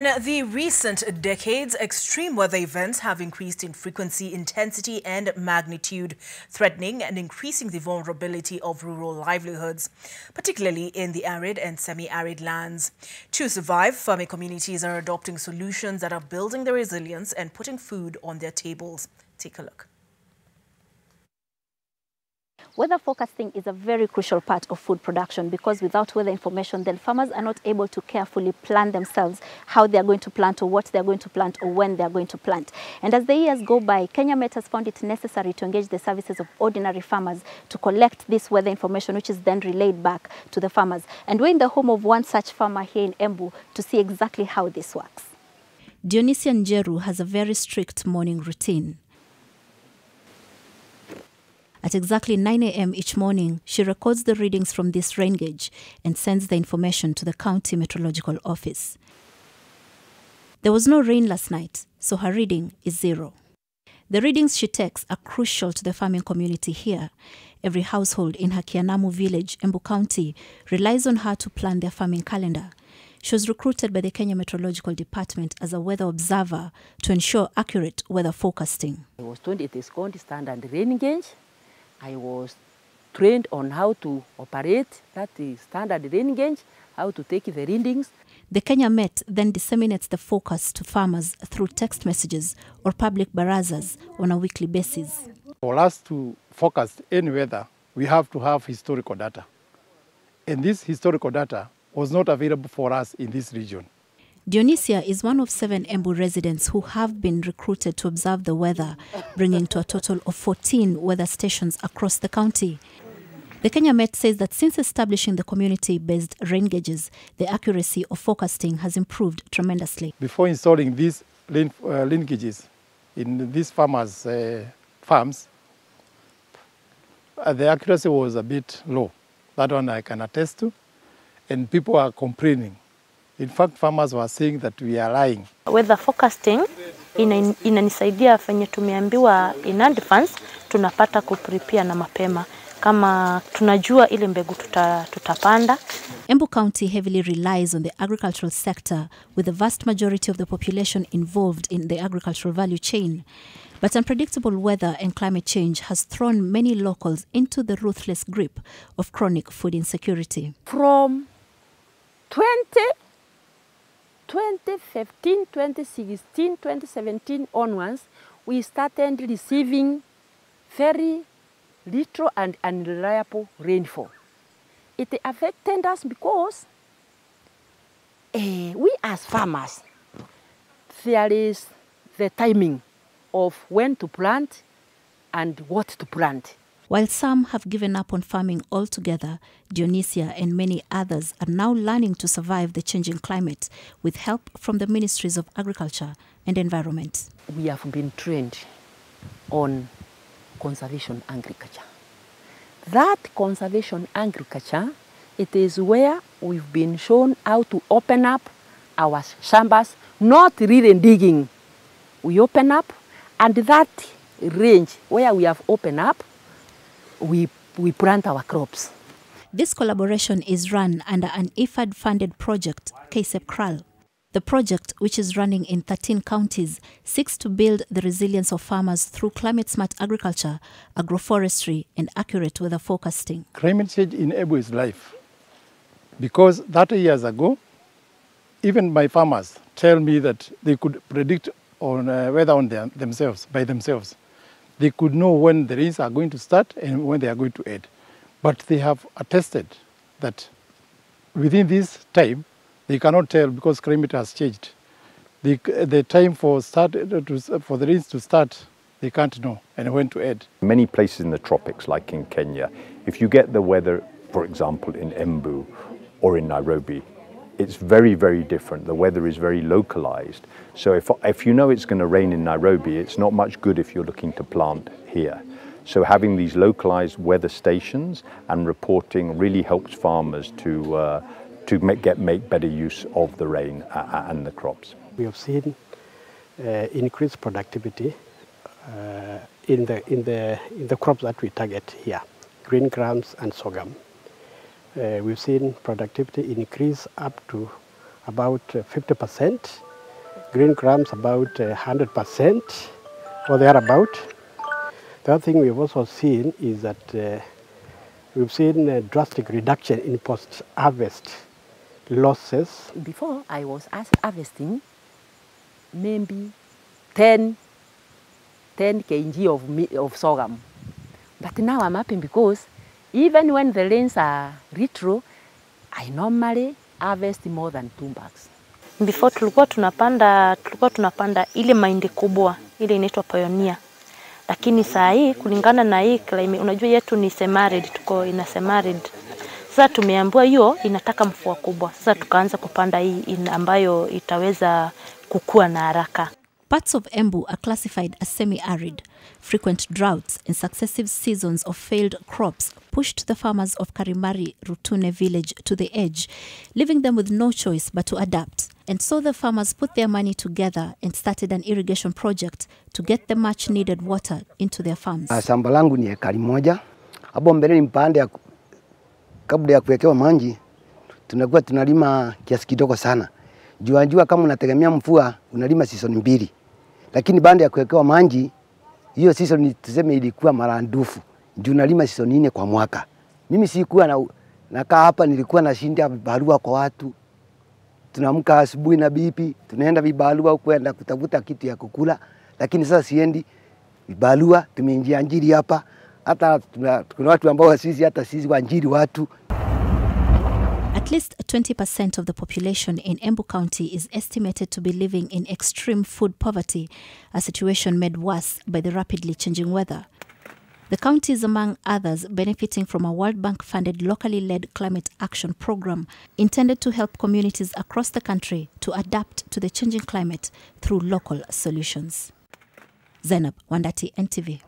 Now, the recent decades, extreme weather events have increased in frequency, intensity and magnitude, threatening and increasing the vulnerability of rural livelihoods, particularly in the arid and semi-arid lands. To survive, farming communities are adopting solutions that are building their resilience and putting food on their tables. Take a look. Weather forecasting is a very crucial part of food production because without weather information, then farmers are not able to carefully plan themselves how they are going to plant or what they are going to plant or when they are going to plant. And as the years go by, Kenya Met has found it necessary to engage the services of ordinary farmers to collect this weather information, which is then relayed back to the farmers. And we're in the home of one such farmer here in Embu to see exactly how this works. Dionisia Njeru has a very strict morning routine. At exactly 9 a.m. each morning, she records the readings from this rain gauge and sends the information to the County Meteorological Office. There was no rain last night, so her reading is 0. The readings she takes are crucial to the farming community here. Every household in her Kianamu village, Embu County, relies on her to plan their farming calendar. She was recruited by the Kenya Meteorological Department as a weather observer to ensure accurate weather forecasting. I was told it is called standard rain gauge. I was trained on how to operate that standard rain gauge, how to take the readings. The Kenya Met then disseminates the forecast to farmers through text messages or public barazas on a weekly basis. For us to forecast any weather, we have to have historical data. And this historical data was not available for us in this region. Dionisia is one of 7 Embu residents who have been recruited to observe the weather, bringing to a total of 14 weather stations across the county. The Kenya Met says that since establishing the community-based rain gauges, the accuracy of forecasting has improved tremendously. Before installing these rain gauges in these farmers' farms, the accuracy was a bit low. That one I can attest to, and people are complaining. In fact, farmers were saying that we are lying. Weather forecasting inanisaidia venye tumeambiwa in advance, tunapata kuprepare na mapema kama tunajua ile mbegu tutapanda. Embu County heavily relies on the agricultural sector, with the vast majority of the population involved in the agricultural value chain. But unpredictable weather and climate change has thrown many locals into the ruthless grip of chronic food insecurity. From 2015, 2016, 2017 onwards, we started receiving very little and unreliable rainfall. It affected us because we as farmers, there is the timing of when to plant and what to plant. While some have given up on farming altogether, Dionisia and many others are now learning to survive the changing climate with help from the Ministries of Agriculture and Environment. We have been trained on conservation agriculture. That conservation agriculture, it is where we've been shown how to open up our chambers, not really digging. We open up, and that range where we have opened up, we plant our crops. This collaboration is run under an IFAD-funded project, KSEP KRAL. The project, which is running in 13 counties, seeks to build the resilience of farmers through climate-smart agriculture, agroforestry, and accurate weather forecasting. Climate change in Embu is life. Because 30 years ago, even my farmers tell me that they could predict on weather on by themselves. They could know when the rains are going to start and when they are going to end. But they have attested that within this time, they cannot tell because climate has changed. The time for the rains to start, they can't know, and when to end. Many places in the tropics, like in Kenya, if you get the weather, for example, in Embu or in Nairobi, it's very, very different. The weather is very localized. So if you know it's going to rain in Nairobi, it's not much good if you're looking to plant here. So having these localized weather stations and reporting really helps farmers to make better use of the rain and the crops. We have seen increased productivity in the crops that we target here, green grams and sorghum. We've seen productivity increase up to about 50% green grams about 100% or thereabout. The other thing we've also seen is that we've seen a drastic reduction in post-harvest losses. Before I was harvesting maybe 10 kg of sorghum. But now I'm happy because even when the rains are retro, I normally harvest more than 2 bags. Before tulikuwa tunapanda ile mahindi kubwa, ile inaitwa Pioneer. Lakini saa hii kulingana na hii climate, unajua yetu ni semi-arid, tuko ina semi-arid. Sasa tumeambiwa hiyo inataka mvua kubwa. Sasa tukaanza kupanda hii ambayo itaweza kukua na haraka. Parts of Embu are classified as semi-arid. Frequent droughts and successive seasons of failed crops pushed the farmers of Karimari Rutune village to the edge, leaving them with no choice but to adapt. And so the farmers put their money together and started an irrigation project to get the much needed water into their farms. Shamba langu ni ekari moja. Hapo mbele ni mpande ya kabla ya kuwekewa maji, tunakuwa tunalima kiasi kidogo sana. Jua kama unategemea mvua unalima season 2. Lakini baada ya kuwekewa maji, hiyo season tuseme ilikuwa mara ndufu. Juu nalima season 4 kwa mwaka. Mimi sikuwa nakaa hapa, nilikuwa nashinda vibarua kwa watu. Tunaamka asubuhi na bibi, tunaenda vibarua kwenda kutafuta kitu ya kukula, lakini sasa siendi vibarua, tumeingia njiri hapa. Hata kuna watu ambao sisi wanjiri watu. At least 20% of the population in Embu County is estimated to be living in extreme food poverty, a situation made worse by the rapidly changing weather. The county is, among others, benefiting from a World Bank-funded locally led climate action program intended to help communities across the country to adapt to the changing climate through local solutions. Zainab Wandati, NTV.